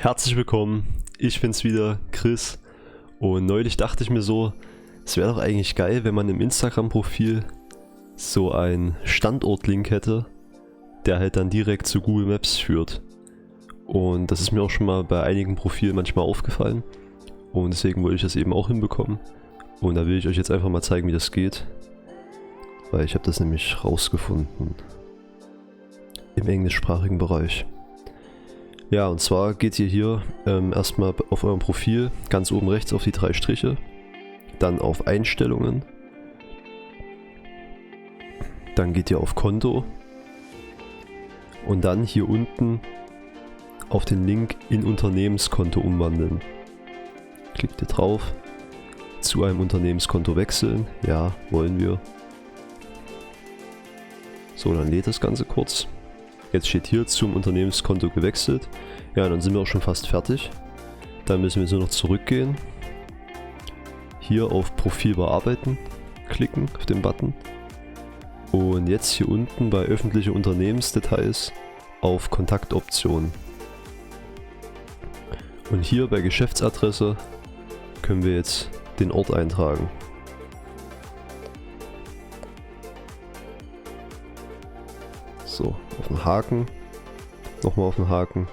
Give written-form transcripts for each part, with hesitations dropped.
Herzlich willkommen, ich bin's wieder, Chris. Und neulich dachte ich mir so, es wäre doch eigentlich geil, wenn man im Instagram-Profil so einen Standort-Link hätte, der halt dann direkt zu Google Maps führt. Und das ist mir auch schon mal bei einigen Profilen manchmal aufgefallen. Und deswegen wollte ich das eben auch hinbekommen. Und da will ich euch jetzt einfach mal zeigen, wie das geht. Weil ich habe das nämlich rausgefunden. Im englischsprachigen Bereich. Ja, und zwar geht ihr hier erstmal auf eurem Profil ganz oben rechts auf die 3 Striche, dann auf Einstellungen, dann geht ihr auf Konto und dann hier unten auf den Link in Unternehmenskonto umwandeln. Klickt ihr drauf, zu einem Unternehmenskonto wechseln, ja, wollen wir. So, dann lädt das Ganze kurz. Jetzt steht hier zum Unternehmenskonto gewechselt. Ja, dann sind wir auch schon fast fertig. Dann müssen wir nur noch zurückgehen. Hier auf Profil bearbeiten klicken, auf den Button. Und jetzt hier unten bei öffentliche Unternehmensdetails auf Kontaktoptionen. Und hier bei Geschäftsadresse können wir jetzt den Ort eintragen. So, auf den Haken, nochmal auf den Haken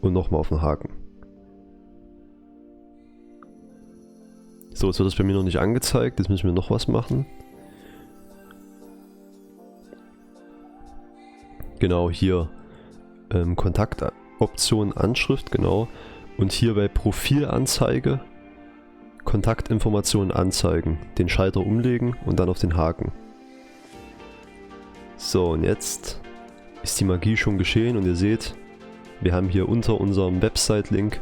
und nochmal auf den Haken. So, jetzt wird das bei mir noch nicht angezeigt, jetzt müssen wir noch was machen. Genau, hier Kontaktoption Anschrift, genau. Und hier bei Profilanzeige Kontaktinformationen anzeigen, den Schalter umlegen und dann auf den Haken. So, und jetzt ist die Magie schon geschehen und ihr seht, wir haben hier unter unserem Website-Link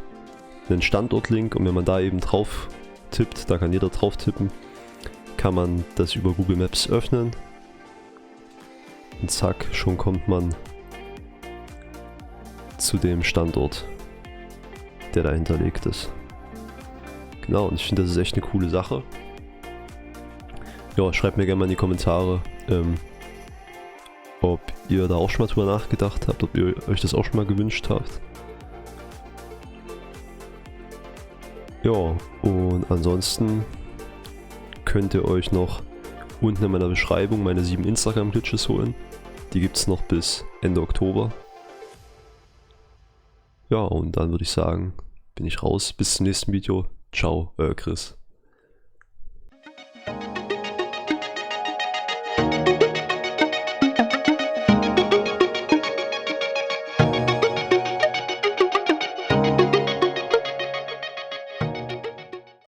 einen Standort-Link und wenn man da eben drauf tippt, da kann jeder drauf tippen, kann man das über Google Maps öffnen und zack, schon kommt man zu dem Standort, der da hinterlegt ist. Genau, und ich finde, das ist echt eine coole Sache. Ja, schreibt mir gerne mal in die Kommentare, ob ihr da auch schon mal drüber nachgedacht habt, ob ihr euch das auch schon mal gewünscht habt. Ja, und ansonsten könnt ihr euch noch unten in meiner Beschreibung meine 7 Instagram-Glitches holen. Die gibt es noch bis Ende Oktober. Ja, und dann würde ich sagen, bin ich raus. Bis zum nächsten Video. Ciao, euer Chris.